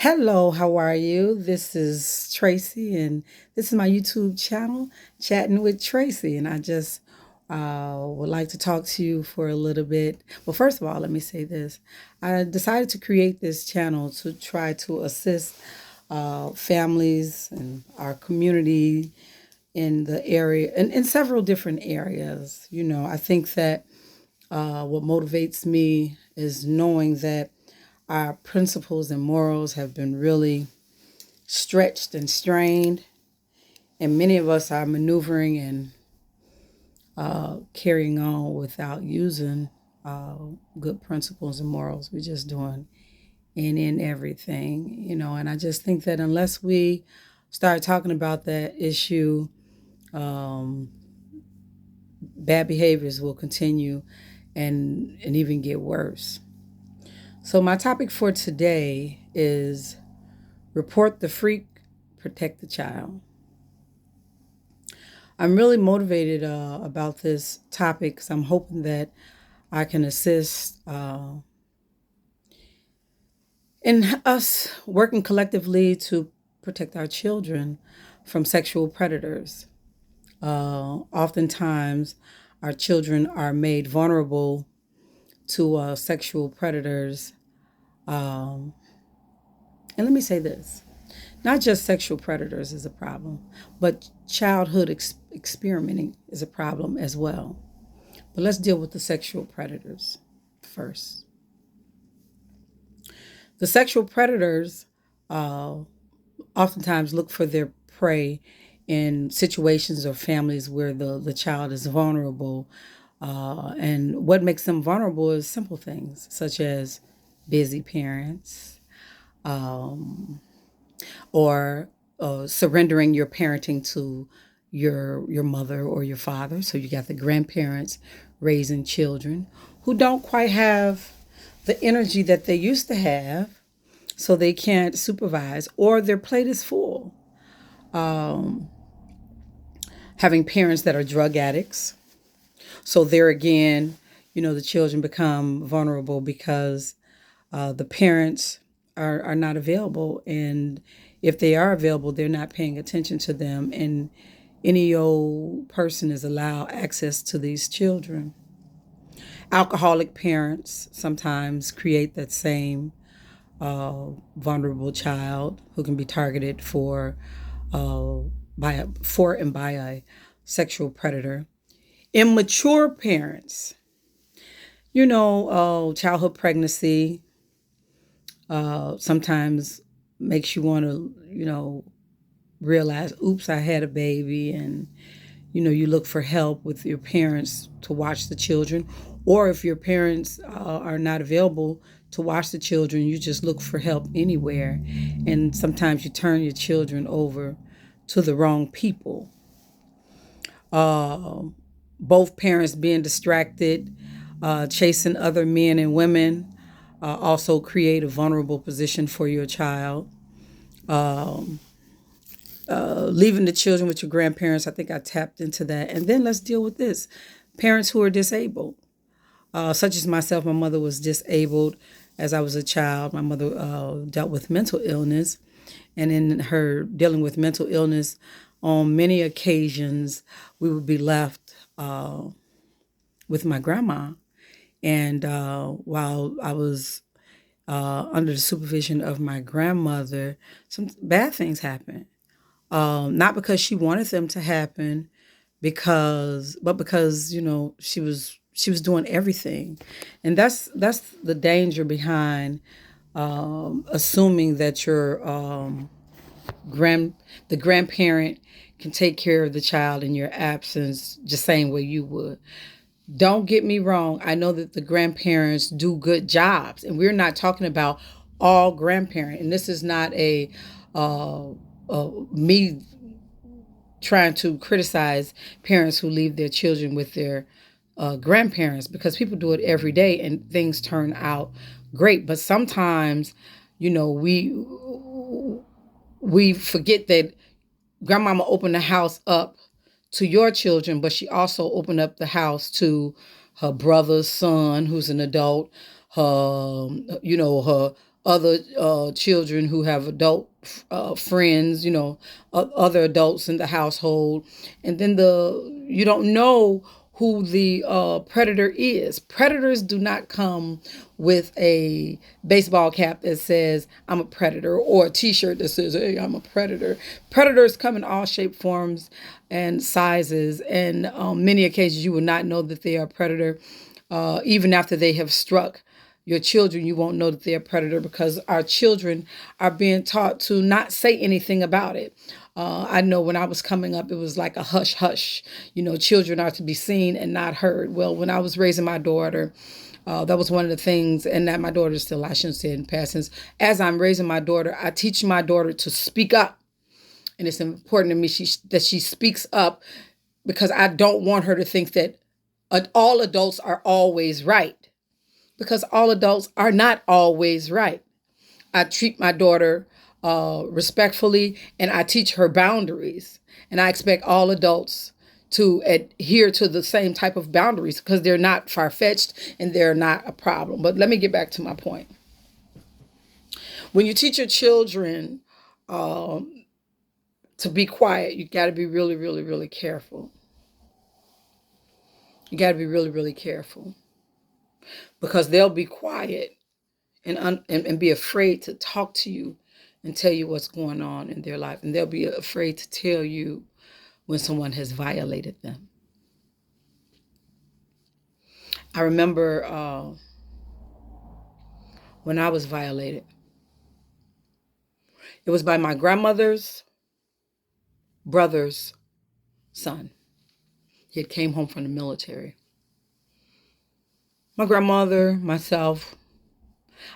Hello, how are you? This is Tracy, and this is my YouTube channel, Chatting with Tracy. And I just would like to talk to you for a little bit. Well, first of all, let me say this. I decided to create this channel to try to assist families and our community in the area, in several different areas. I think that what motivates me is knowing that our principles and morals have been really stretched and strained, and many of us are maneuvering and carrying on without using uh, good principles and morals. We're just doing any and everything, and I just think that unless we start talking about that issue, um, bad behaviors will continue and even get worse. So, my topic for today is report the freak, protect the child. I'm really motivated about this topic because I'm hoping that I can assist in us working collectively to protect our children from sexual predators. Oftentimes, our children are made vulnerable to sexual predators. Um, and let me say this, not just sexual predators is a problem, but childhood experimenting is a problem as well. But let's deal with the sexual predators first. The sexual predators uh, oftentimes look for their prey in situations or families where the child is vulnerable. And what makes them vulnerable is simple things such as busy parents, um, or surrendering your parenting to your mother or your father. So you got the grandparents raising children who don't quite have the energy that they used to have, so they can't supervise, or their plate is full. Um, Having parents that are drug addicts. So there again, the children become vulnerable because the parents are not available. And if they are available, they're not paying attention to them. And any old person is allowed access to these children. Alcoholic parents sometimes create that same vulnerable child who can be targeted uh, by a sexual predator. Immature parents, childhood pregnancy sometimes makes you want to, realize, oops, I had a baby, and you look for help with your parents to watch the children, or if your parents are not available to watch the children, you just look for help anywhere, and sometimes you turn your children over to the wrong people. Uh, both parents being distracted, chasing other men and women, also create a vulnerable position for your child. Um, Leaving the children with your grandparents, I think I tapped into that. And then let's deal with this: parents who are disabled, such as myself. My mother was disabled as I was a child. My mother dealt with mental illness, and in her dealing with mental illness, on many occasions, we would be left with my grandma. And while I was under the supervision of my grandmother, some bad things happened. Not because she wanted them to happen, but because she was doing everything, and that's the danger behind assuming that grand the grandparent can take care of the child in your absence, just same way you would. Don't get me wrong. I know that the grandparents do good jobs, and we're not talking about all grandparent. And this is not uh, me trying to criticize parents who leave their children with their grandparents, because people do it every day and things turn out great. But sometimes, you know, we forget that grandmama opened the house up to your children, but she also opened up the house to her brother's son, who's an adult, her other children who have adult friends, other adults in the household, and then you don't know who the predator is. Predators do not come with a baseball cap that says I'm a predator, or a t-shirt that says, hey, I'm a predator. Predators come in all shape, forms, and sizes, and many occasions you will not know that they are a predator. Even after they have struck your children, you won't know that they're a predator, because our children are being taught to not say anything about it. I know when I was coming up, it was like a hush hush. Children are to be seen and not heard. Well, when I was raising my daughter, that was one of the things, and that my daughter still, I shouldn't say it in past tense. As I'm raising my daughter, I teach my daughter to speak up. And it's important to me that she speaks up, because I don't want her to think that all adults are always right, because all adults are not always right. I treat my daughter respectfully, and I teach her boundaries. And I expect all adults to adhere to the same type of boundaries, because they're not far-fetched and they're not a problem. But let me get back to my point. When you teach your children to be quiet, you got to be really, really, really careful. You got to be really, really careful, because they'll be quiet and be afraid to talk to you and tell you what's going on in their life. And they'll be afraid to tell you when someone has violated them. I remember when I was violated. It was by my grandmother's brother's son. He had came home from the military. My grandmother, myself,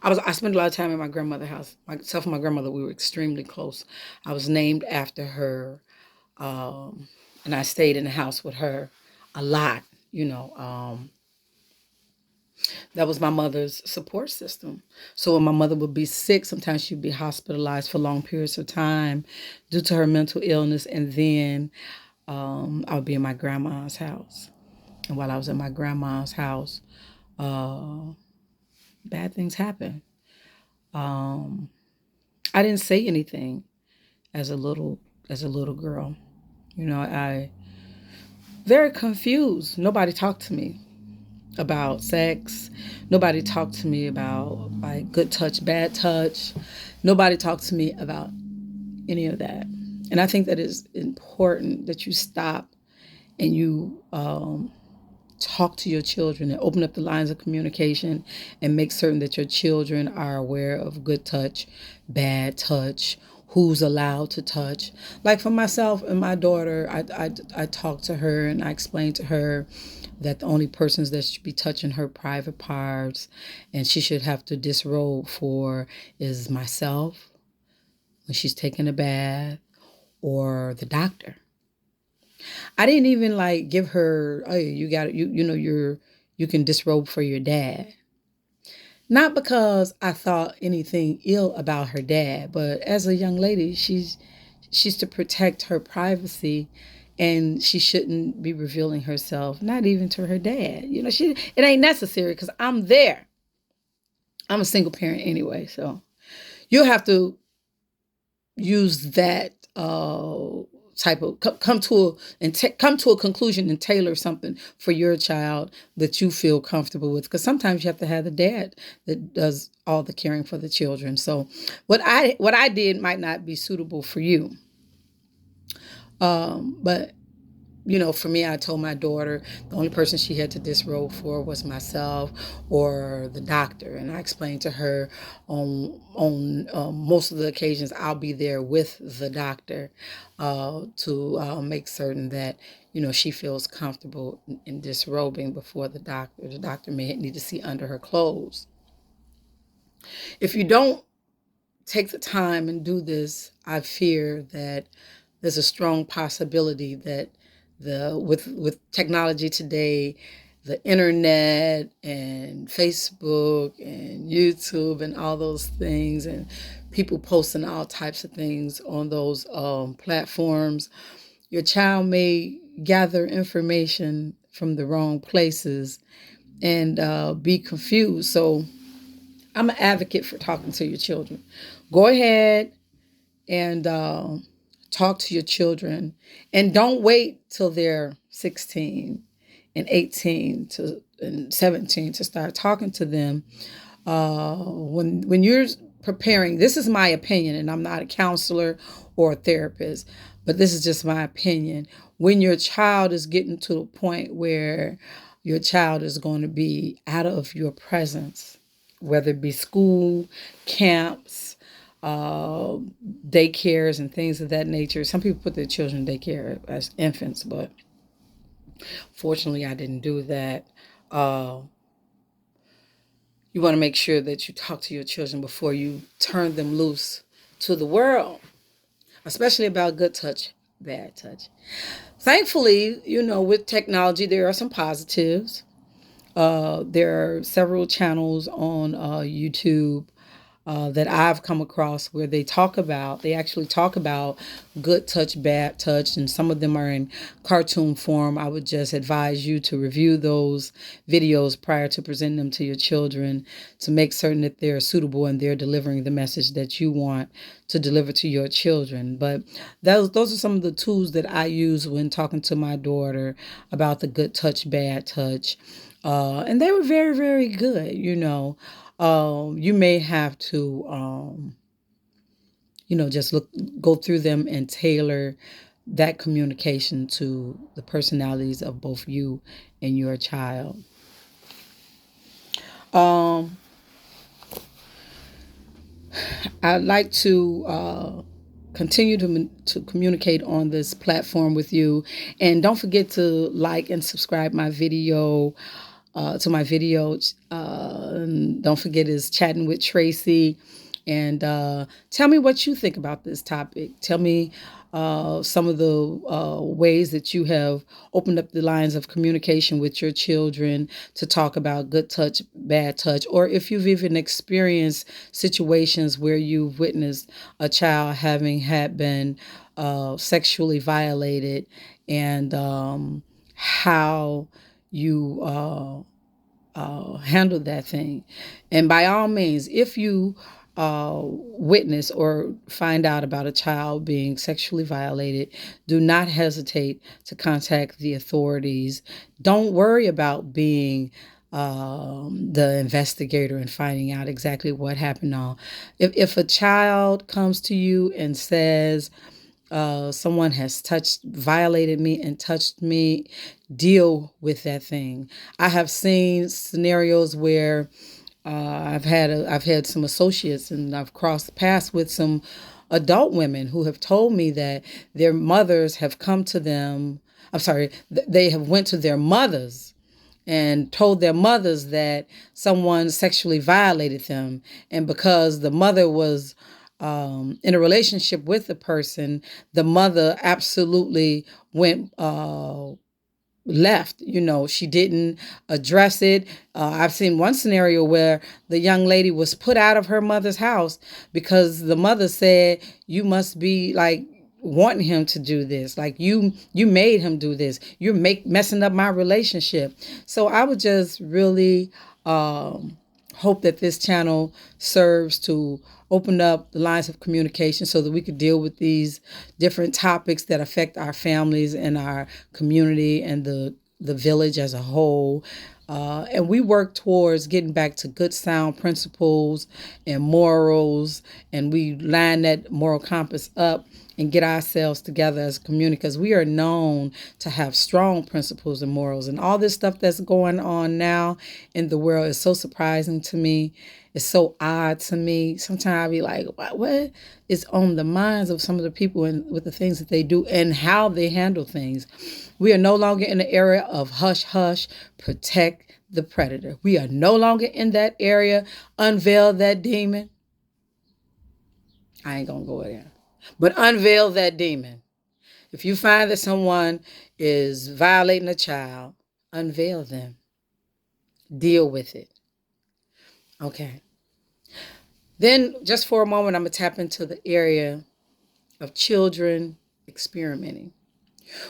I spent a lot of time in my grandmother's house. Myself and my grandmother, we were extremely close. I was named after her, and I stayed in the house with her a lot. That was my mother's support system. So when my mother would be sick, sometimes she'd be hospitalized for long periods of time due to her mental illness, and then I would be in my grandma's house. And while I was in my grandma's house, bad things happened. I didn't say anything as a little girl. I very confused. Nobody talked to me about sex. Nobody talked to me about like good touch, bad touch. Nobody talked to me about any of that. And I think that is important, that you stop and you talk to your children and open up the lines of communication and make certain that your children are aware of good touch, bad touch, who's allowed to touch. Like for myself and my daughter, I talked to her and I explained to her that the only persons that should be touching her private parts and she should have to disrobe for is myself when she's taking a bath, or the doctor. I didn't even like give her, oh, you got it, you can disrobe for your dad. Not because I thought anything ill about her dad, but as a young lady, she's to protect her privacy, and she shouldn't be revealing herself, not even to her dad. It ain't necessary, because I'm there. I'm a single parent anyway, so you'll have to use that type of come to a conclusion and tailor something for your child that you feel comfortable with, because sometimes you have to have the dad that does all the caring for the children. So what I did might not be suitable for you, but for me, I told my daughter the only person she had to disrobe for was myself or the doctor. And I explained to her on most of the occasions I'll be there with the doctor to make certain that, she feels comfortable in disrobing before the doctor. The doctor may need to see under her clothes. If you don't take the time and do this, I fear that there's a strong possibility that with technology today, the internet and Facebook and YouTube and all those things, and people posting all types of things on those platforms, your child may gather information from the wrong places and be confused. So I'm an advocate for talking to your children. Go ahead and talk to your children, and don't wait till they're 16 and 18 to and 17 to start talking to them. When you're preparing, this is my opinion, and I'm not a counselor or a therapist, but this is just my opinion. When your child is getting to a point where your child is going to be out of your presence, whether it be school, camps, uh, daycares, and things of that nature. Some people put their children in daycare as infants, but fortunately, I didn't do that. Uh, you want to make sure that you talk to your children before you turn them loose to the world, especially about good touch, bad touch. Thankfully, with technology, there are some positives. There are several channels on YouTube that I've come across where they actually talk about good touch, bad touch, and some of them are in cartoon form. I would just advise you to review those videos prior to presenting them to your children to make certain that they're suitable and they're delivering the message that you want to deliver to your children. But those are some of the tools that I use when talking to my daughter about the good touch, bad touch. And they were very, very good. You may have to, just go through them and tailor that communication to the personalities of both you and your child. Um, I'd like to continue to communicate on this platform with you, and don't forget to like and subscribe my video. To my video. And don't forget is Chatting with Tracy. And tell me what you think about this topic. Tell me some of the ways that you have opened up the lines of communication with your children to talk about good touch, bad touch, or if you've even experienced situations where you've witnessed a child having had been sexually violated, and how you handle that thing. And by all means, if you witness or find out about a child being sexually violated, do not hesitate to contact the authorities. Don't worry about being the investigator and finding out exactly what happened. All if a child comes to you and says, someone has violated me and touched me, deal with that thing. I have seen scenarios where I've had some associates, and I've crossed paths with some adult women who have told me that their mothers have come to them. I'm sorry, they have went to their mothers and told their mothers that someone sexually violated them. And because the mother was in a relationship with the person, the mother absolutely went left. She didn't address it. I've seen one scenario where the young lady was put out of her mother's house because the mother said, you must be like wanting him to do this, like you made him do this, you're messing up my relationship. So I would just really hope that this channel serves to open up the lines of communication so that we could deal with these different topics that affect our families and our community and the village as a whole. And we work towards getting back to good sound principles and morals, and we line that moral compass up and get ourselves together as a community, because we are known to have strong principles and morals. And all this stuff that's going on now in the world is so surprising to me. It's so odd to me. Sometimes I be like, what is on the minds of some of the people and with the things that they do and how they handle things? We are no longer in the area of hush, hush, protect the predator. We are no longer in that area. Unveil that demon. I ain't going to go there. But unveil that demon. If you find that someone is violating a child, unveil them. Deal with it. Okay. Then, just for a moment, I'm going to tap into the area of children experimenting.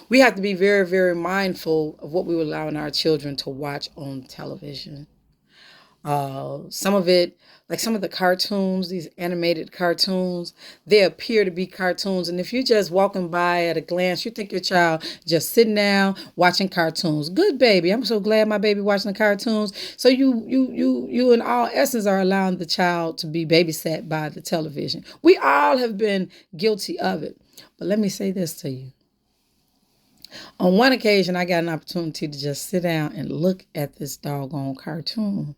We have to be very, very mindful of what we allow our children to watch on television. Some of it, like some of the cartoons, these animated cartoons, they appear to be cartoons. And if you're just walking by at a glance, you think your child just sitting down watching cartoons. Good baby. I'm so glad my baby watching the cartoons. So you in all essence are allowing the child to be babysat by the television. We all have been guilty of it. But let me say this to you. On one occasion, I got an opportunity to just sit down and look at this doggone cartoon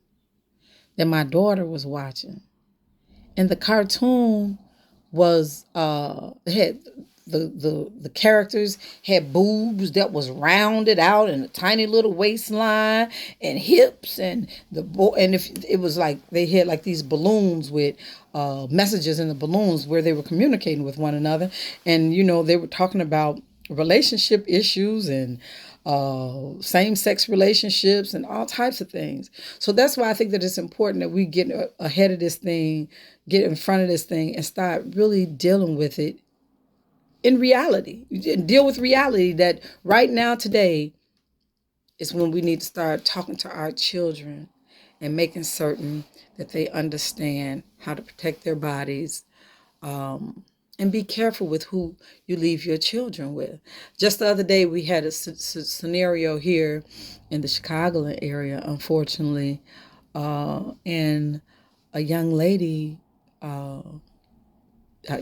that my daughter was watching. And the cartoon was had the characters had boobs that was rounded out and a tiny little waistline and hips, and if it was like they had like these balloons with messages in the balloons where they were communicating with one another, and they were talking about relationship issues and same-sex relationships and all types of things. So that's why I think that it's important that we get ahead of this thing, get in front of this thing, and start really dealing with it in reality. Deal with reality that right now, today, is when we need to start talking to our children and making certain that they understand how to protect their bodies, and be careful with who you leave your children with. Just the other day, we had a scenario here in the Chicagoland area, unfortunately, and a young lady,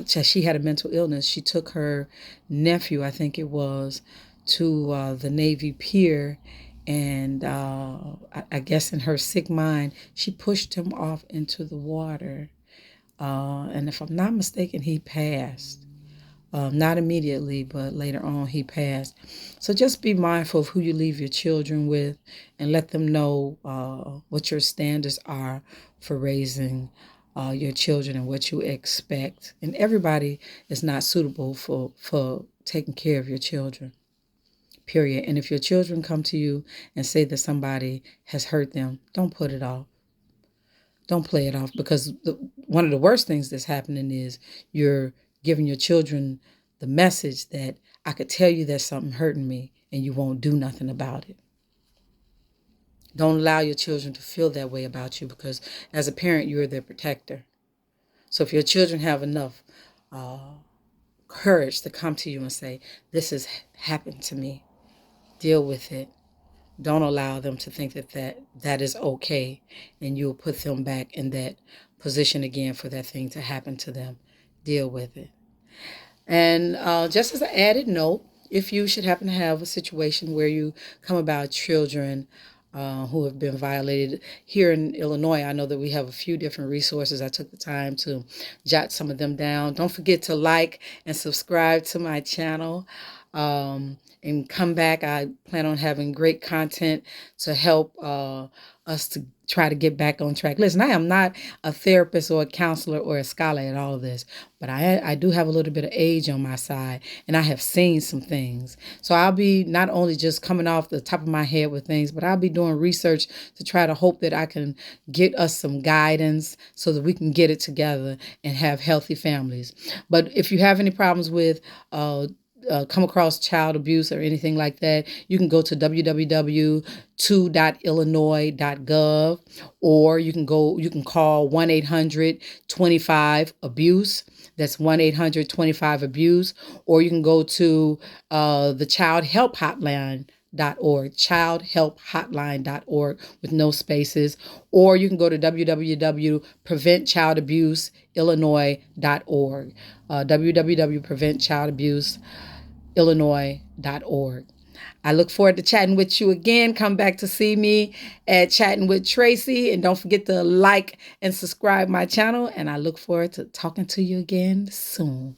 she had a mental illness. She took her nephew, I think it was, to the Navy Pier, and I guess in her sick mind, she pushed him off into the water. And if I'm not mistaken, he passed. Not immediately, but later on he passed. So just be mindful of who you leave your children with, and let them know what your standards are for raising your children and what you expect. And everybody is not suitable for taking care of your children, period. And if your children come to you and say that somebody has hurt them, don't put it off. Don't play it off, because one of the worst things that's happening is you're giving your children the message that I could tell you there's something hurting me and you won't do nothing about it. Don't allow your children to feel that way about you, because as a parent, you're their protector. So if your children have enough courage to come to you and say, this has happened to me, deal with it. Don't allow them to think that is okay, and you'll put them back in that position again for that thing to happen to them. Deal with it. And just as an added note, if you should happen to have a situation where you come about children who have been violated here in Illinois, I know that we have a few different resources. I took the time to jot some of them down. Don't forget to like and subscribe to my channel. And come back. I plan on having great content to help us to try to get back on track. Listen, I am not a therapist or a counselor or a scholar at all of this, but I do have a little bit of age on my side, and I have seen some things. So I'll be not only just coming off the top of my head with things, but I'll be doing research to try to hope that I can get us some guidance so that we can get it together and have healthy families. But if you have any problems with come across child abuse or anything like that, you can go to www.2.illinois.gov, or you can call 1-800-25-ABUSE. That's 1-800-25-ABUSE. Or you can go to the Child Help Hotline .org, childhelphotline.org, with no spaces, or you can go to www.preventchildabuseiillinois.org, www.preventchildabuseiillinois.org. I look forward to chatting with you again. Come back to see me at Chatting with Tracy, and don't forget to like and subscribe my channel, and I look forward to talking to you again soon.